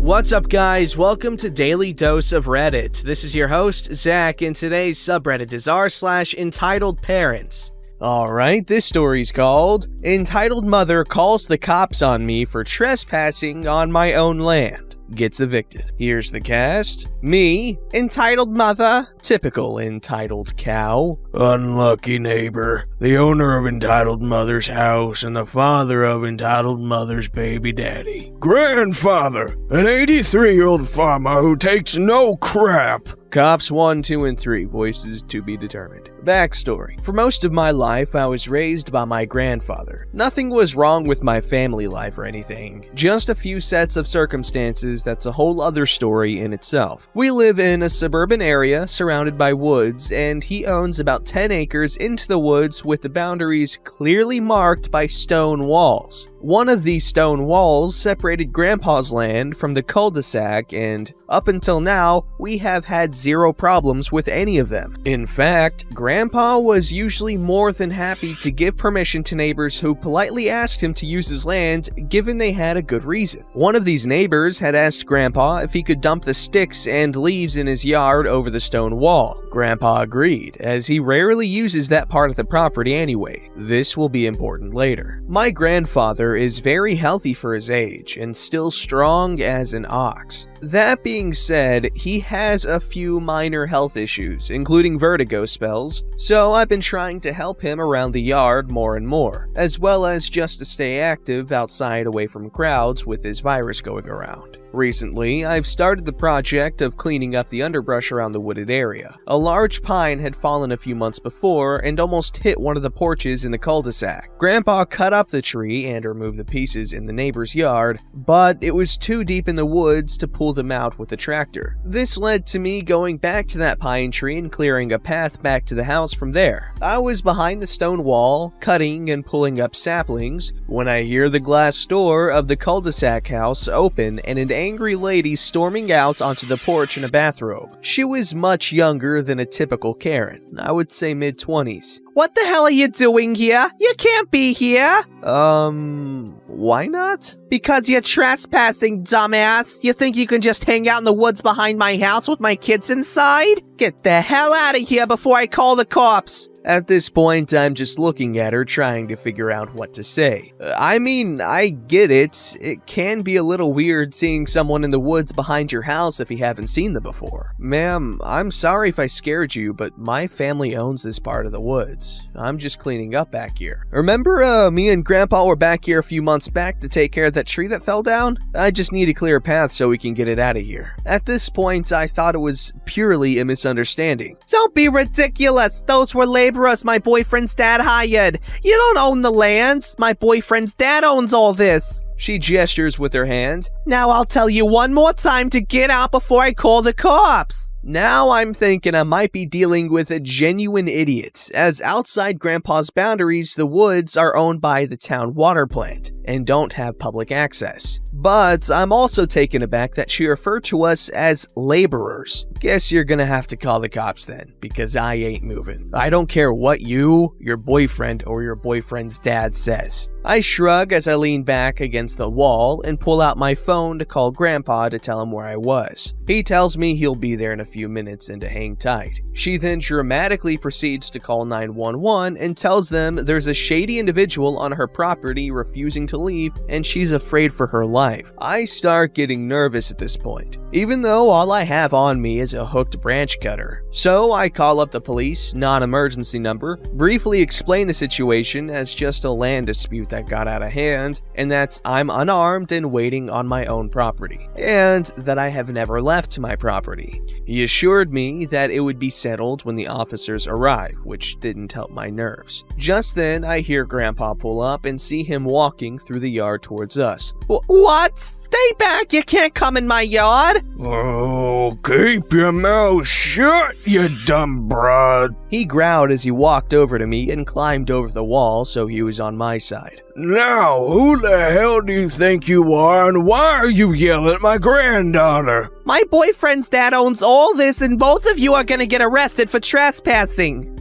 What's up, guys? Welcome to Daily Dose of Reddit. This is your host, Zach, and today's subreddit is r/EntitledParents. Alright, this story's called Entitled Mother Calls the Cops on Me for Trespassing on My Own Land. Gets evicted. Here's the cast. Me, entitled mother, typical entitled cow. Unlucky neighbor, the owner of entitled mother's house and the father of entitled mother's baby daddy. Grandfather, an 83-year-old farmer who takes no crap. Cops 1, 2, and 3, voices to be determined. Backstory. For most of my life, I was raised by my grandfather. Nothing was wrong with my family life or anything. Just a few sets of circumstances that's a whole other story in itself. We live in a suburban area surrounded by woods, and he owns about 10 acres into the woods with the boundaries clearly marked by stone walls. One of these stone walls separated Grandpa's land from the cul-de-sac, and up until now, we have had zero problems with any of them. In fact, Grandpa was usually more than happy to give permission to neighbors who politely asked him to use his land, given they had a good reason. One of these neighbors had asked Grandpa if he could dump the sticks and leaves in his yard over the stone wall. Grandpa agreed, as he rarely uses that part of the property anyway. This will be important later. My grandfather is very healthy for his age and still strong as an ox. That being said, he has a few minor health issues, including vertigo spells, so I've been trying to help him around the yard more and more, as well as just to stay active outside away from crowds with this virus going around. Recently, I've started the project of cleaning up the underbrush around the wooded area. A large pine had fallen a few months before and almost hit one of the porches in the cul-de-sac. Grandpa cut up the tree and removed the pieces in the neighbor's yard, but it was too deep in the woods to pull them out with a tractor. This led to me going back to that pine tree and clearing a path back to the house from there. I was behind the stone wall, cutting and pulling up saplings, when I hear the glass door of the cul-de-sac house open and an angry lady storming out onto the porch in a bathrobe. She was much younger than a typical Karen. I would say mid-20s. "What the hell are you doing here? You can't be here!" Why not? "Because you're trespassing, dumbass. You think you can just hang out in the woods behind my house with my kids inside? Get the hell out of here before I call the cops." At this point, I'm just looking at her, trying to figure out what to say. I mean, I get it. It can be a little weird seeing someone in the woods behind your house if you haven't seen them before. "Ma'am, I'm sorry if I scared you, but my family owns this part of the woods. I'm just cleaning up back here. Remember, me and Grandpa were back here a few months back to take care of that tree that fell down? I just need a clear path so we can get it out of here." At this point, I thought it was purely a misunderstanding. "Don't be ridiculous. Those were laborers my boyfriend's dad hired. You don't own the land. My boyfriend's dad owns all this." She gestures with her hand. "Now I'll tell you one more time to get out before I call the cops." Now I'm thinking I might be dealing with a genuine idiot, as outside Grandpa's boundaries, the woods are owned by the town water plant and don't have public access. But I'm also taken aback that she referred to us as laborers. Guess you're gonna have to call the cops then, because I ain't moving. I don't care what you, your boyfriend, or your boyfriend's dad says. I shrug as I lean back against the wall and pull out my phone to call Grandpa to tell him where I was. He tells me he'll be there in a few minutes and to hang tight. She then dramatically proceeds to call 911 and tells them there's a shady individual on her property refusing to leave and she's afraid for her life. I start getting nervous at this point, even though all I have on me is a hooked branch cutter. So I call up the police non-emergency number, briefly explain the situation as just a land dispute that got out of hand, and that I'm unarmed and waiting on my own property, and that I have never left my property. He assured me that it would be settled when the officers arrive, which didn't help my nerves. Just then, I hear Grandpa pull up and see him walking through the yard towards us. "What? Stay back! You can't come in my yard!" "Oh, keep your mouth shut, you dumb broad." He growled as he walked over to me and climbed over the wall so he was on my side. "Now, who the hell do you think you are, and why are you yelling at my granddaughter?" "My boyfriend's dad owns all this, and both of you are gonna get arrested for trespassing."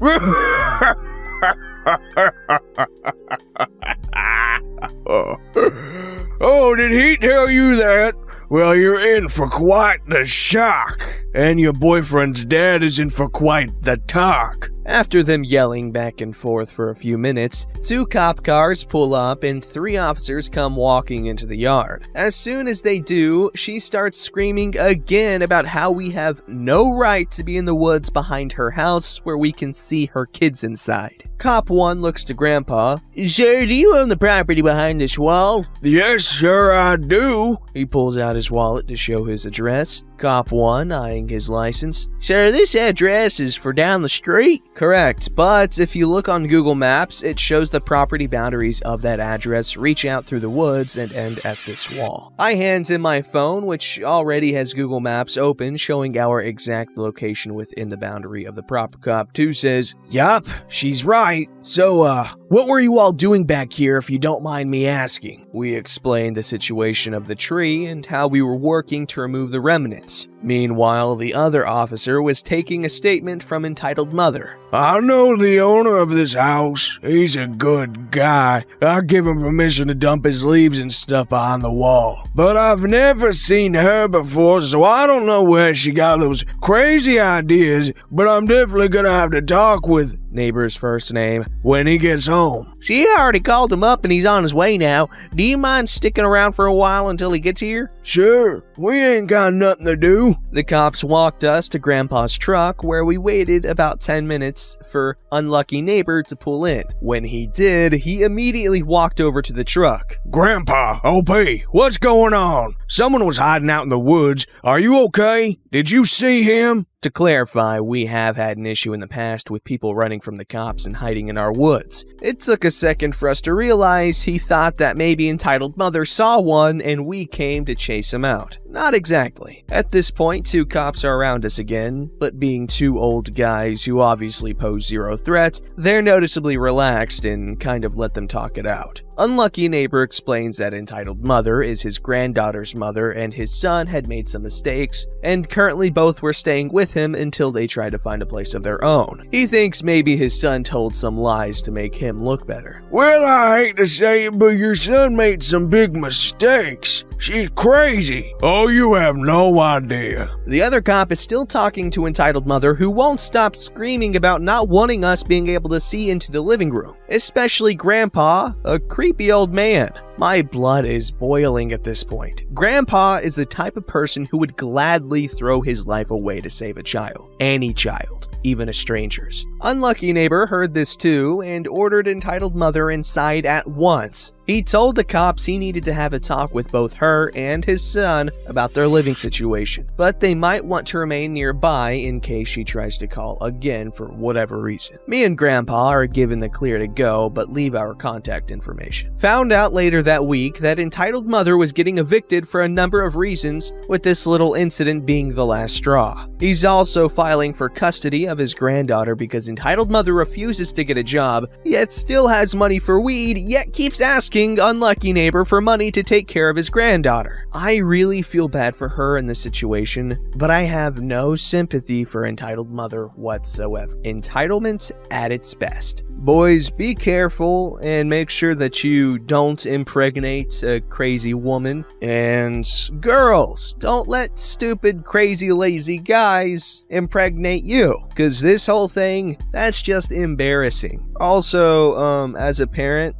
Oh, did he tell you that? Well, you're in for quite the shock. And your boyfriend's dad is in for quite the talk. After them yelling back and forth for a few minutes, 2 cop cars pull up and 3 officers come walking into the yard. As soon as they do, she starts screaming again about how we have no right to be in the woods behind her house where we can see her kids inside. Cop 1 looks to Grandpa. Sir, do you own the property behind this wall? Yes, sir, I do. He pulls out his wallet to show his address. Cop 1 eyeing his license. Sir, this address is for down the street? Correct, but if you look on Google Maps, it shows the property boundaries of that address reach out through the woods and end at this wall. I hand him my phone, which already has Google Maps open, showing our exact location within the boundary of the property. Cop 2 says, Yup, she's right. So, what were you all doing back here if you don't mind me asking? We explained the situation of the tree and how we were working to remove the remnants. Meanwhile, the other officer was taking a statement from Entitled Mother. I know the owner of this house. He's a good guy. I give him permission to dump his leaves and stuff behind the wall. But I've never seen her before, so I don't know where she got those crazy ideas, but I'm definitely gonna have to talk with Neighbor's first name. when he gets home. She already called him up and he's on his way now. Do you mind sticking around for a while until he gets here? Sure, we ain't got nothing to do. The cops walked us to Grandpa's truck where we waited about 10 minutes for unlucky neighbor to pull in. When he did, he immediately walked over to the truck. Grandpa, OP, what's going on? Someone was hiding out in the woods. Are you okay? Did you see him? To clarify, we have had an issue in the past with people running from the cops and hiding in our woods. It took a second for us to realize he thought that maybe Entitled Mother saw one and we came to chase him out. Not exactly. At this point, 2 cops are around us again, but being 2 old guys who obviously pose 0 threat, they're noticeably relaxed and kind of let them talk it out. Unlucky neighbor explains that Entitled Mother is his granddaughter's mother and his son had made some mistakes, and currently both were staying with him until they try to find a place of their own. He thinks maybe his son told some lies to make him look better. Well, I hate to say it, but your son made some big mistakes. She's crazy. Oh, you have no idea. The other cop is still talking to Entitled Mother, who won't stop screaming about not wanting us being able to see into the living room, especially Grandpa, a creepy old man. My blood is boiling at this point. Grandpa is the type of person who would gladly throw his life away to save a child. Any child, even a stranger's. Unlucky neighbor heard this too and ordered Entitled Mother inside at once. He told the cops he needed to have a talk with both her and his son about their living situation, but they might want to remain nearby in case she tries to call again for whatever reason. Me and Grandpa are given the clear to go, but leave our contact information. Found out later that week that Entitled Mother was getting evicted for a number of reasons, with this little incident being the last straw. He's also filing for custody of his granddaughter because Entitled Mother refuses to get a job, yet still has money for weed, yet keeps asking Unlucky neighbor for money to take care of his granddaughter. I really feel bad for her in this situation, but I have no sympathy for Entitled Mother whatsoever. Entitlement at its best. Boys, be careful and make sure that you don't impregnate a crazy woman. And girls, don't let stupid, crazy, lazy guys impregnate you. Because this whole thing, that's just embarrassing. Also, as a parent,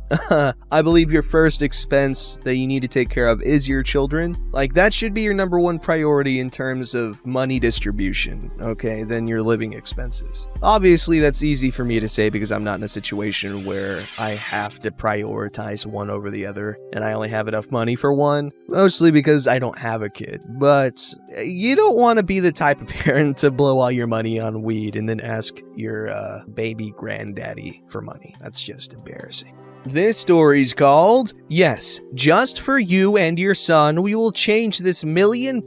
I believe your first expense that you need to take care of is your children. Like, that should be your number 1 priority in terms of money distribution, okay, than your living expenses. Obviously, that's easy for me to say because I'm not in a situation where I have to prioritize one over the other, and I only have enough money for one, mostly because I don't have a kid. But you don't want to be the type of parent to blow all your money on weed and then ask your baby granddaddy for money. That's just embarrassing. This story's called, Yes, Just for You and Your Son, We Will Change This $1 Million+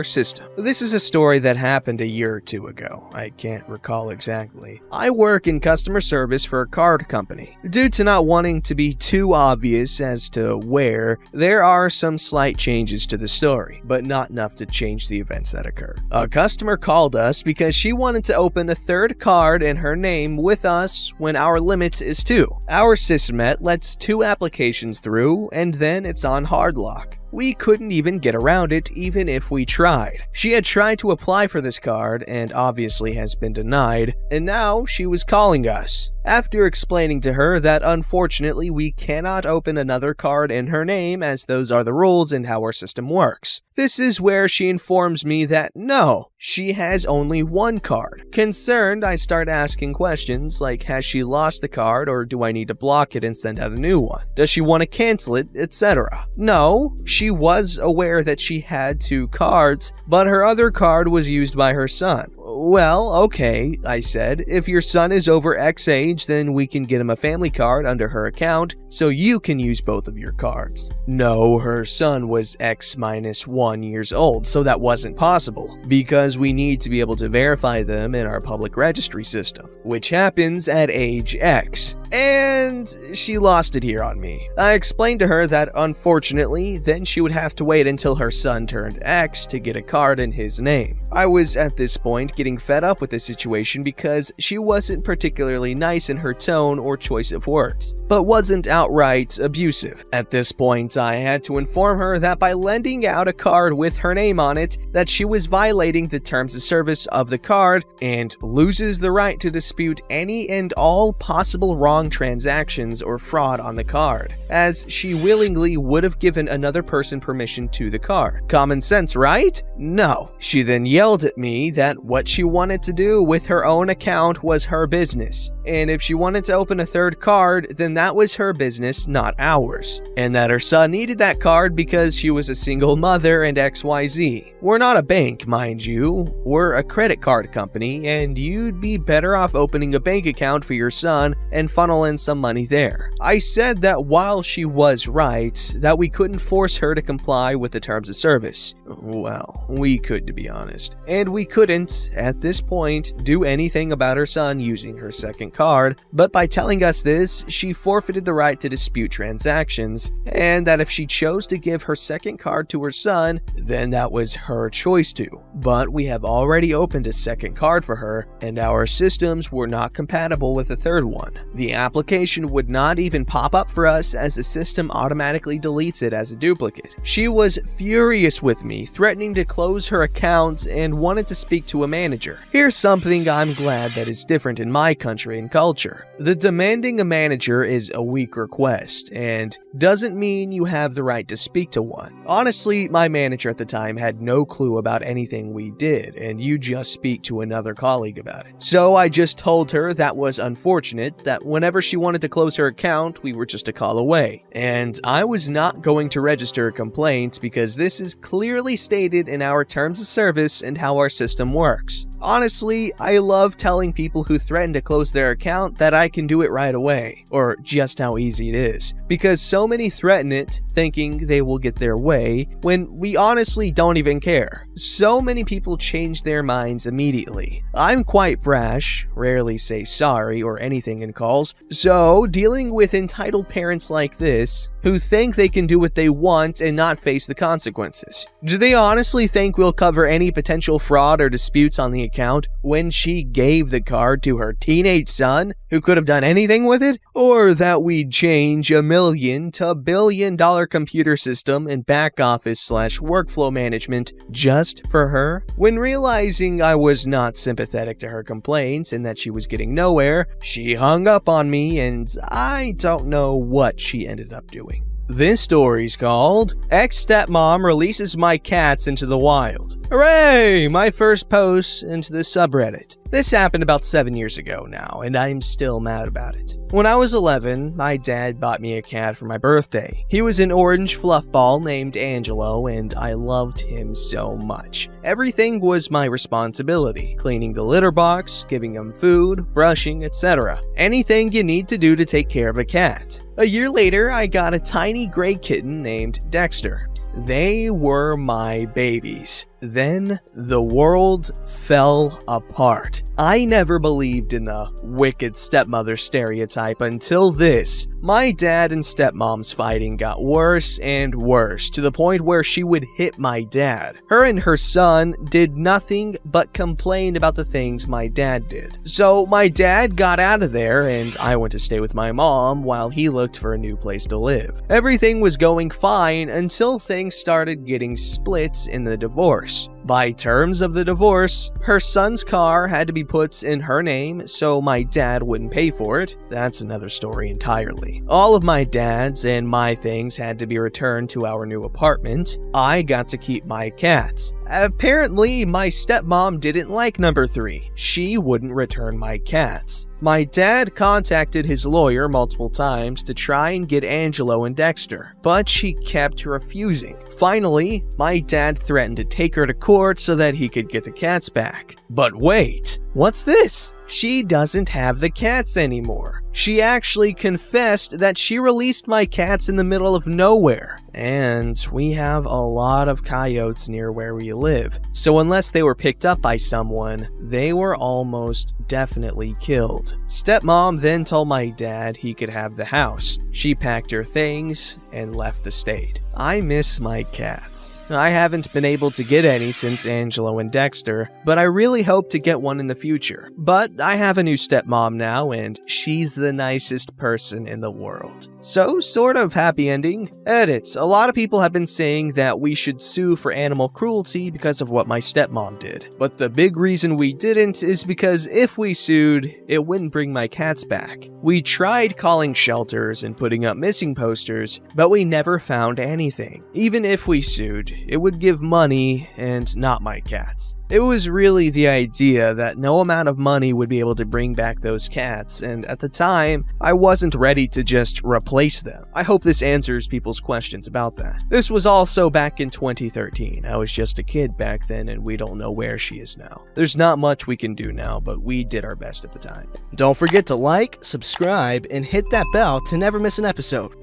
System. This is a story that happened a year or 2 ago. I can't recall exactly. I work in customer service for a card company. Due to not wanting to be too obvious as to where, there are some slight changes to the story, but not enough to change the events that occur. A customer called us because she wanted to open a 3rd card in her name with us when our limit is 2. Our system lets 2 applications through, and then it's on hard lock. We couldn't even get around it even if we tried. She had tried to apply for this card and obviously has been denied, and now she was calling us. After explaining to her that unfortunately we cannot open another card in her name as those are the rules and how our system works. This is where she informs me that no, she has only one card. Concerned, I start asking questions like, has she lost the card, or do I need to block it and send out a new one? Does she want to cancel it, etc.? No, she was aware that she had 2 cards, but her other card was used by her son. Well, okay, I said, if your son is over X age, then we can get him a family card under her account so you can use both of your cards. No, her son was X-1 years old, so that wasn't possible, because we need to be able to verify them in our public registry system, which happens at age X. And she lost it here on me. I explained to her that unfortunately, then she would have to wait until her son turned X to get a card in his name. I was at this point getting fed up with the situation because she wasn't particularly nice in her tone or choice of words, but wasn't outright abusive. At this point, I had to inform her that by lending out a card with her name on it, that she was violating the terms of service of the card and loses the right to dispute any and all possible wrong transactions or fraud on the card, as she willingly would have given another person permission to the card. Common sense, right? No. She then yelled at me that what she wanted to do with her own account was her business, and if she wanted to open a third card, then that was her business, not ours, and that her son needed that card because she was a single mother and XYZ. We're not a bank, mind you. We're a credit card company, and you'd be better off opening a bank account for your son and funnel in some money there. I said that while she was right, that we couldn't force her to comply with the terms of service. Well, we could, to be honest. And we couldn't, at this point, do anything about her son using her second card, but by telling us this, she forfeited the right to dispute transactions, and that if she chose to give her second card to her son, then that was her choice to. But we have already opened a second card for her, and our systems were not compatible with a third one. The application would not even pop up for us as the system automatically deletes it as a duplicate. She was furious with me, threatening to close her account and wanted to speak to a manager. Here's something I'm glad that is different in my country and culture. The demanding a manager is a weak request, and doesn't mean you have the right to speak to one. Honestly, my manager at the time had no clue about anything we did, and you just speak to another colleague about it. So I just told her that was unfortunate, that whenever she wanted to close her account, we were just a call away. And I was not going to register a complaint because this is clearly stated in our terms of service and how our system works. Honestly, I love telling people who threaten to close their account that I can do it right away, or just how easy it is, because so many threaten it thinking they will get their way when we honestly don't even care. So many people change their minds immediately. I'm quite brash, rarely say sorry or anything in calls, so dealing with entitled parents like this, who think they can do what they want and not face the consequences. Do they honestly think we'll cover any potential fraud or disputes on the account when she gave the card to her teenage son who could have done anything with it? Or that we'd change $1 million to $1 billion computer system and back office / workflow management just for her? When realizing I was not sympathetic to her complaints and that she was getting nowhere, she hung up on me, and I don't know what she ended up doing. This story's called Ex-Stepmom Releases My Cats into the Wild. Hooray! My first post into the subreddit. This happened about 7 years ago now, and I'm still mad about it. When I was 11, my dad bought me a cat for my birthday. He was an orange fluff ball named Angelo, and I loved him so much. Everything was my responsibility: cleaning the litter box, giving him food, brushing, etc. Anything you need to do to take care of a cat. A year later, I got a tiny gray kitten named Dexter. They were my babies. Then the world fell apart. I never believed in the wicked stepmother stereotype until this. My dad and stepmom's fighting got worse and worse, to the point where she would hit my dad. Her and her son did nothing but complain about the things my dad did. So my dad got out of there and I went to stay with my mom while he looked for a new place to live. Everything was going fine until things started getting split in the divorce. By terms of the divorce, her son's car had to be put in her name so my dad wouldn't pay for it. That's another story entirely. All of my dad's and my things had to be returned to our new apartment. I got to keep my cats. Apparently, my stepmom didn't like number 3. She wouldn't return my cats. My dad contacted his lawyer multiple times to try and get Angelo and Dexter, but she kept refusing. Finally, my dad threatened to take her to court so that he could get the cats back. But wait, what's this? She doesn't have the cats anymore. She actually confessed that she released my cats in the middle of nowhere. And we have a lot of coyotes near where we live, so unless they were picked up by someone, they were almost definitely killed. Stepmom then told my dad he could have the house. She packed her things and left the state. I miss my cats. I haven't been able to get any since Angelo and Dexter, but I really hope to get one in the future. But I have a new stepmom now, and she's the nicest person in the world. So, sort of happy ending. Edit. A lot of people have been saying that we should sue for animal cruelty because of what my stepmom did. But the big reason we didn't is because if we sued, it wouldn't bring my cats back. We tried calling shelters and putting up missing posters, but we never found anything. Even if we sued, it would give money and not my cats. It was really the idea that no amount of money would be able to bring back those cats, and at the time, I wasn't ready to just replace them. I hope this answers people's questions about that. This was also back in 2013. I was just a kid back then, and we don't know where she is now. There's not much we can do now, but we did our best at the time. Don't forget to like, subscribe, and hit that bell to never miss an episode.